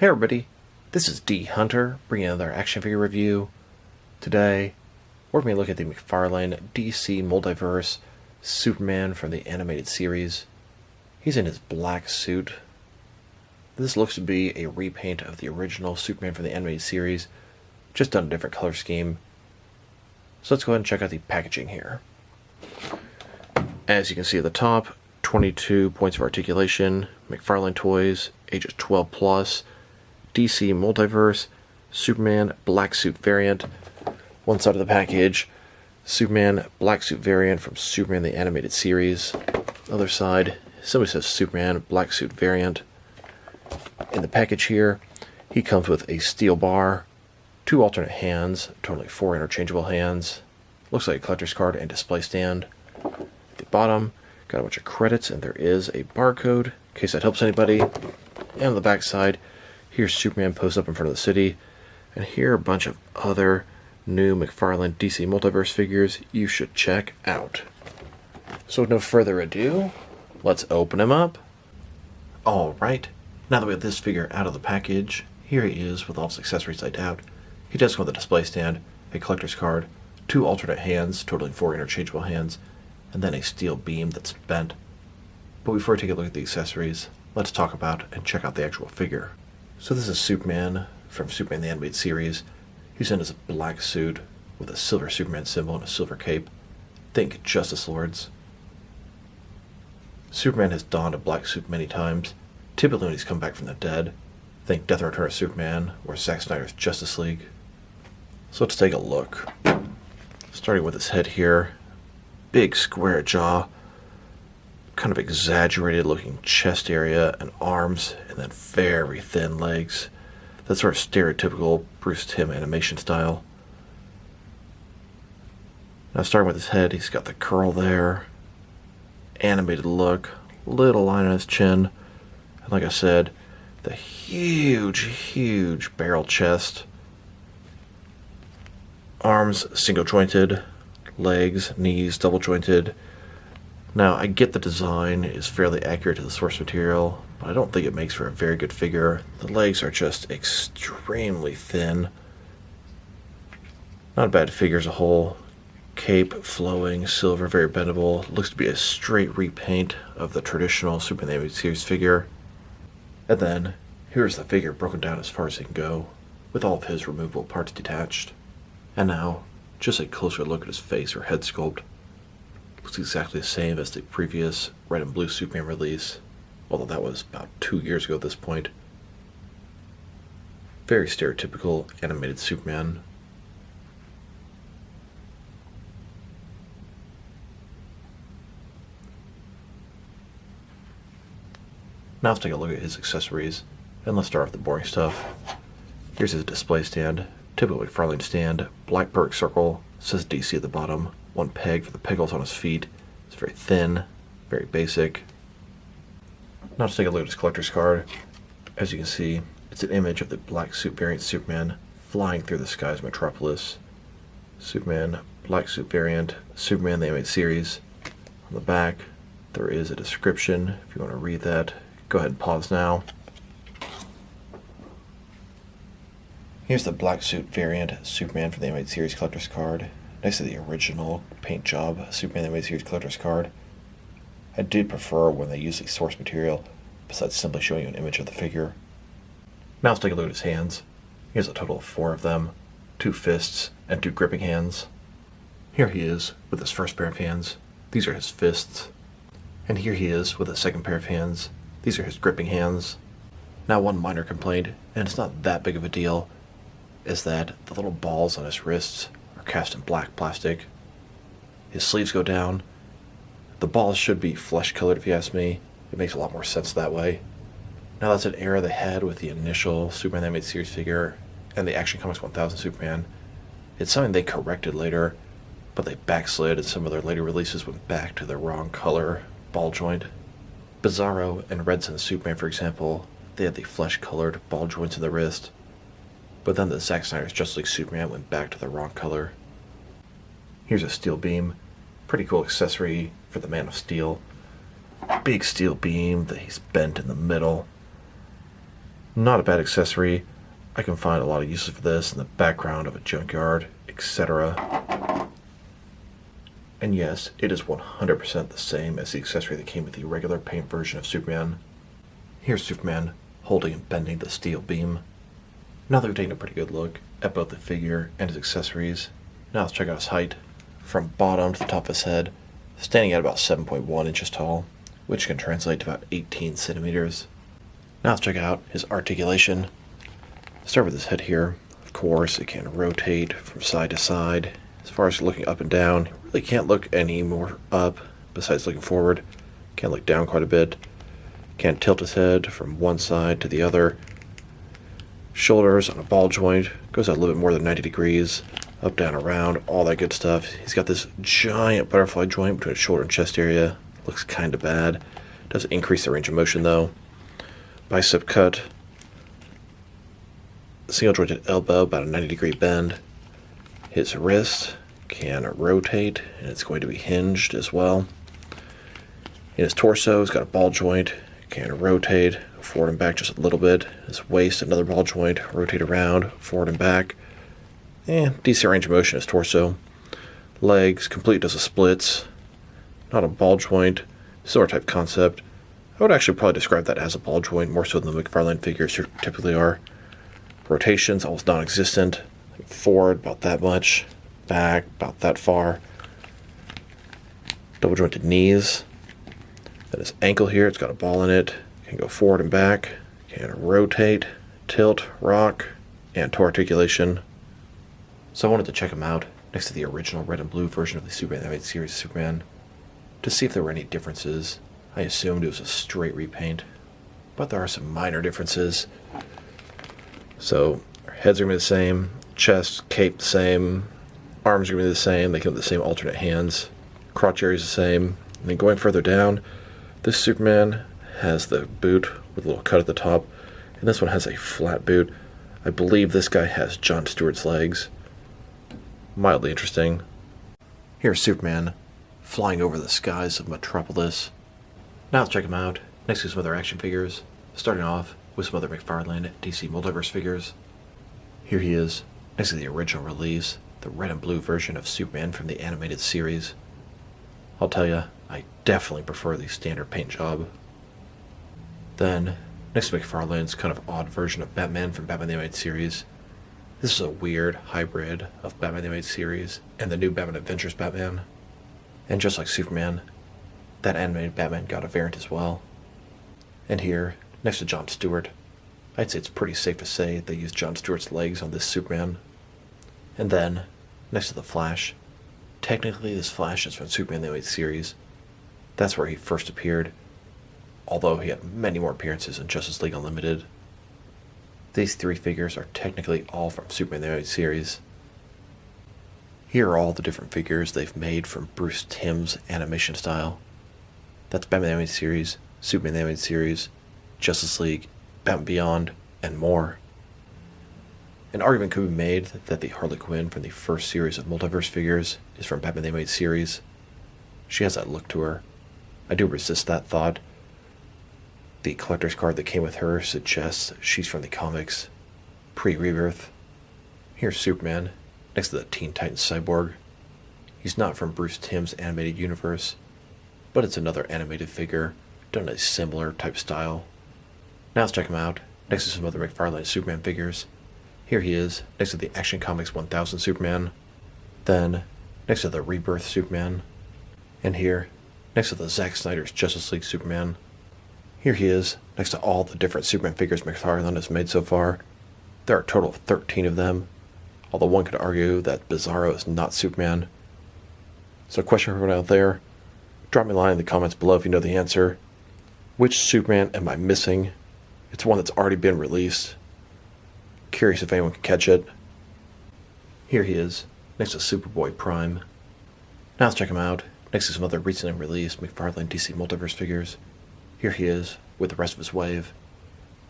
Hey everybody, this is D Hunter bringing another action figure review. Today, we're going to look at the McFarlane DC Multiverse Superman from the animated series. He's in his black suit. This looks to be a repaint of the original Superman from the animated series, just done a different color scheme. So let's go ahead and check out the packaging here. As you can see at the top, 22 points of articulation, McFarlane Toys, ages 12 plus, DC Multiverse, Superman Black Suit variant. One side of the package, Superman Black Suit variant from Superman the Animated Series. Other side, simply says Superman Black Suit variant. In the package here, he comes with a steel bar, 2 alternate hands, totaling 4 interchangeable hands. Looks like a collector's card and display stand. At the bottom, got a bunch of credits, and there is a barcode, in case that helps anybody. And on the back side, here's Superman posed up in front of the city, and here are a bunch of other new McFarlane DC Multiverse figures you should check out. So with no further ado, let's open him up. Alright, now that we have this figure out of the package, here he is with all his accessories laid out. He does come with a display stand, a collector's card, 2 alternate hands, totaling 4 interchangeable hands, and then a steel beam that's bent. But before we take a look at the accessories, let's talk about and check out the actual figure. So this is Superman from Superman the Animated Series. He's in his black suit with a silver Superman symbol and a silver cape. Think Justice Lords. Superman has donned a black suit many times, typically when he's come back from the dead. Think Death and Return of Superman or Zack Snyder's Justice League. So let's take a look. Starting with his head here. Big square jaw, kind of exaggerated looking chest area and arms, and then very thin legs. That sort of stereotypical Bruce Timm animation style. Now starting with his head, he's got the curl there, animated look, little line on his chin, and like I said, the huge barrel chest. Arms single jointed, legs, knees double jointed. Now, I get the design is fairly accurate to the source material, but I don't think it makes for a very good figure. The legs are just extremely thin. Not a bad figure as a whole. Cape, flowing, silver, very bendable. Looks to be a straight repaint of the traditional Superman Animated Series figure. And then, here's the figure broken down as far as it can go, with all of his removable parts detached. And now, just a closer look at his face or head sculpt. Looks exactly the same as the previous red and blue Superman release, although that was about 2 years ago at this point. Very stereotypical animated Superman. Now let's take a look at his accessories, and let's start with the boring stuff. Here's his display stand, typical McFarlane stand, black perfect circle, says DC at the bottom, 1 peg for the peg holes on his feet. It's very thin, very basic. Now let's take a look at his collector's card. As you can see, it's an image of the black suit variant Superman flying through the skies of Metropolis. Superman, black suit variant, Superman the Animated Series. On the back, there is a description. If you want to read that, go ahead and pause now. Here's the black suit variant Superman from the Animated Series collector's card. Next to the original paint job Superman the Animated Series collector's card. I did prefer when they use the source material, besides simply showing you an image of the figure. Now let's take a look at his hands. He has a total of 4 of them, 2 fists and 2 gripping hands. Here he is with his first pair of hands. These are his fists. And here he is with a second pair of hands. These are his gripping hands. Now one minor complaint, and it's not that big of a deal, is that the little balls on his wrists are cast in black plastic. His sleeves go down. The balls should be flesh colored if you ask me. It makes a lot more sense that way. Now that's an error they had with the initial Superman Animated Series figure and the Action Comics 1000 Superman. It's something they corrected later, but they backslid and some of their later releases went back to the wrong color ball joint. Bizarro and Red Sun Superman, for example, they had the flesh colored ball joints in the wrist. But then the Zack Snyder's Justice League Superman went back to the wrong color. Here's a steel beam. Pretty cool accessory for the Man of Steel. Big steel beam that he's bent in the middle. Not a bad accessory. I can find a lot of uses for this in the background of a junkyard, etc. And yes, it is 100% the same as the accessory that came with the regular paint version of Superman. Here's Superman holding and bending the steel beam. Now that we've taken a pretty good look at both the figure and his accessories, now let's check out his height. From bottom to the top of his head, standing at about 7.1 inches tall, which can translate to about 18 centimeters. Now let's check out his articulation. Start with his head here. Of course, it can rotate from side to side. As far as looking up and down, you really can't look any more up besides looking forward. Can't look down quite a bit. Can't tilt his head from one side to the other. Shoulders on a ball joint. Goes out a little bit more than 90 degrees. Up, down, around, all that good stuff. He's got this giant butterfly joint between his shoulder and chest area. Looks kind of bad. Does increase the range of motion though. Bicep cut. Single jointed elbow, about a 90-degree bend. His wrist can rotate, and it's going to be hinged as well. In his torso, he's got a ball joint, can rotate forward and back just a little bit. His waist, another ball joint, rotate around, forward and back. Decent range of motion in his torso. Legs, complete does the splits. Not a ball joint, similar type concept. I would actually probably describe that as a ball joint, more so than the McFarlane figures typically are. Rotations, almost non-existent. Forward, about that much. Back, about that far. Double jointed knees. Then his ankle here, it's got a ball in it. Can go forward and back. Can rotate, tilt, rock, and toe articulation. So I wanted to check him out next to the original red and blue version of the Superman animated series Superman to see if there were any differences. I assumed it was a straight repaint, but there are some minor differences. So, our heads are going to be the same, chest, cape the same, arms are going to be the same, they come with the same alternate hands, crotch area is the same. And then going further down, this Superman has the boot with a little cut at the top, and this one has a flat boot. I believe this guy has John Stewart's legs. Mildly interesting. Here's Superman flying over the skies of Metropolis. Now let's check him out next to some other action figures, starting off with some other McFarlane DC Multiverse figures. Here he is, next to the original release, the red and blue version of Superman from the animated series. I'll tell you, I definitely prefer the standard paint job. Then, next to McFarlane's kind of odd version of Batman from Batman the Animated Series. This is a weird hybrid of Batman the Animated Series and the new Batman Adventures Batman. And just like Superman, that animated Batman got a variant as well. And here, next to John Stewart, I'd say it's pretty safe to say they used John Stewart's legs on this Superman. And then, next to the Flash, technically this Flash is from Superman the Animated Series. That's where he first appeared, although he had many more appearances in Justice League Unlimited. These three figures are technically all from Superman the Animated Series. Here are all the different figures they've made from Bruce Timm's animation style. That's Batman the Animated Series, Superman the Animated Series, Justice League, Batman Beyond, and more. An argument could be made that the Harley Quinn from the first series of Multiverse figures is from Batman the Animated Series. She has that look to her. I do resist that thought. The collector's card that came with her suggests she's from the comics, pre-Rebirth. Here's Superman, next to the Teen Titans Cyborg. He's not from Bruce Timm's animated universe, but it's another animated figure done in a similar type style. Now let's check him out, next to some other McFarlane Superman figures. Here he is, next to the Action Comics 1000 Superman. Then, next to the Rebirth Superman. And here, next to the Zack Snyder's Justice League Superman. Here he is, next to all the different Superman figures McFarlane has made so far. There are a total of 13 of them, although one could argue that Bizarro is not Superman. So question for everyone out there, drop me a line in the comments below if you know the answer. Which Superman am I missing? It's one that's already been released. Curious if anyone can catch it. Here he is, next to Superboy Prime. Now let's check him out, next to some other recently released McFarlane DC Multiverse figures. Here he is, with the rest of his wave.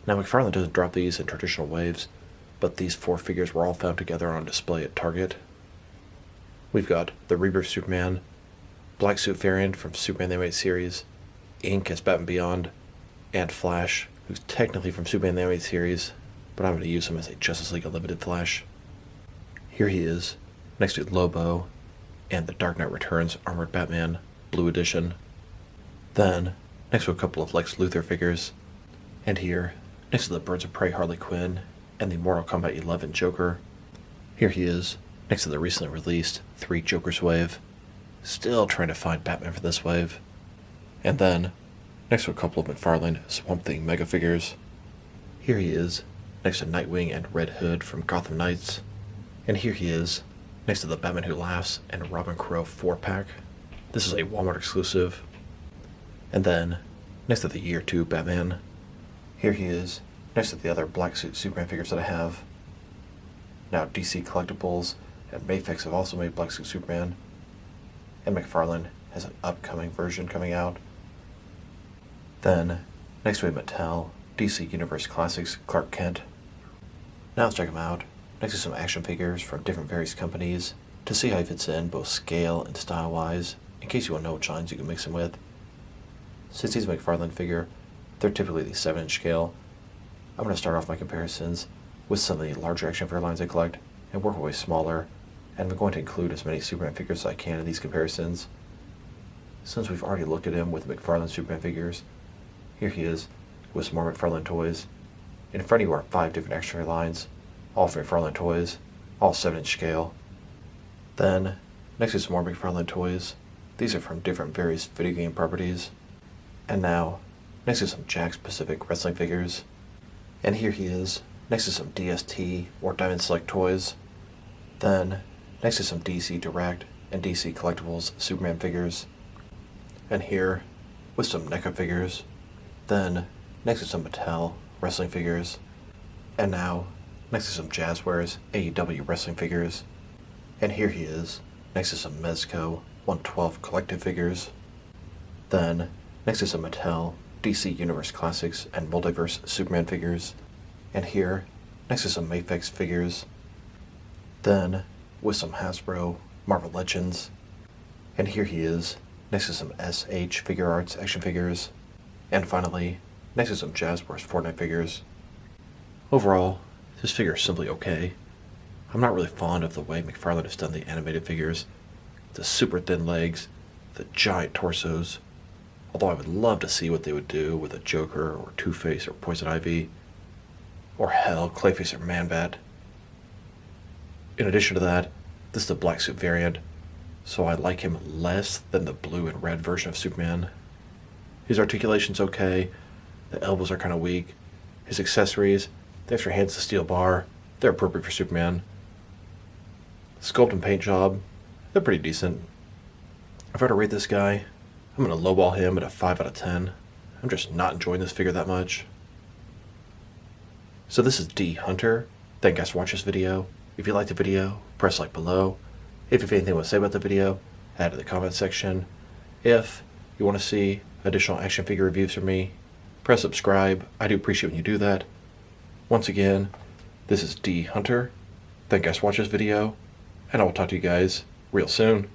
Now McFarlane doesn't drop these in traditional waves, but these four figures were all found together on display at Target. We've got the Rebirth Superman, Black Suit variant from Superman the Animated Series, Ink as Batman Beyond, and Flash, who's technically from Superman the Animated Series, but I'm going to use him as a Justice League Unlimited Flash. Here he is, next to Lobo and the Dark Knight Returns Armored Batman Blue Edition. Then, next to a couple of Lex Luthor figures. And here, next to the Birds of Prey Harley Quinn and the Mortal Kombat 11 Joker. Here he is, next to the recently released 3 Jokers wave. Still trying to find Batman for this wave. And then, next to a couple of McFarlane Swamp Thing Mega figures. Here he is, next to Nightwing and Red Hood from Gotham Knights. And here he is, next to the Batman Who Laughs and Robin Crow 4-pack. This is a Walmart exclusive. And then, next to the Year 2 Batman. Here he is, next to the other black suit Superman figures that I have. Now DC Collectibles and Mafex have also made Black Suit Superman. And McFarlane has an upcoming version coming out. Then, next to a Mattel DC Universe Classics Clark Kent. Now let's check him out, next to some action figures from different various companies, to see how he fits in both scale and style-wise, in case you want to know which lines you can mix him with. Since he's a McFarlane figure, they're typically the 7-inch scale. I'm going to start off my comparisons with some of the larger action figure lines I collect, and work my way smaller, and I'm going to include as many Superman figures as I can in these comparisons. Since we've already looked at him with McFarlane Superman figures, here he is with some more McFarlane toys. In front of you are 5 different action figure lines, all from McFarlane toys, all 7-inch scale. Then, next to some more McFarlane toys, these are from different various video game properties. And now, next to some Jakks Pacific wrestling figures. And here he is, next to some DST or Diamond Select toys. Then, next to some DC Direct and DC Collectibles Superman figures. And here, with some NECA figures. Then, next to some Mattel wrestling figures. And now, next to some Jazzwares AEW wrestling figures. And here he is, next to some Mezco 112 collective figures. Then, next to some Mattel DC Universe Classics and Multiverse Superman figures. And here, next to some Mafex figures. Then, with some Hasbro Marvel Legends. And here he is, next to some SH Figure Arts action figures. And finally, next to some Jazzwares Fortnite figures. Overall, this figure is simply okay. I'm not really fond of the way McFarlane has done the animated figures. The super thin legs, the giant torsos. Although I would love to see what they would do with a Joker or Two-Face or Poison Ivy. Or hell, Clayface or Man-Bat. In addition to that, this is the black suit variant, so I like him less than the blue and red version of Superman. His articulation's okay, the elbows are kind of weak. His accessories, the extra hands to steel bar, they're appropriate for Superman. Sculpt and paint job, they're pretty decent. If I were to rate this guy, I'm going to lowball him at a 5 out of 10. I'm just not enjoying this figure that much. So this is D Hunter. Thank you guys for watching this video. If you liked the video, press like below. If you have anything you want to say about the video, add it in the comment section. If you want to see additional action figure reviews from me, press subscribe. I do appreciate when you do that. Once again, this is D Hunter. Thank you guys for watching this video, and I will talk to you guys real soon.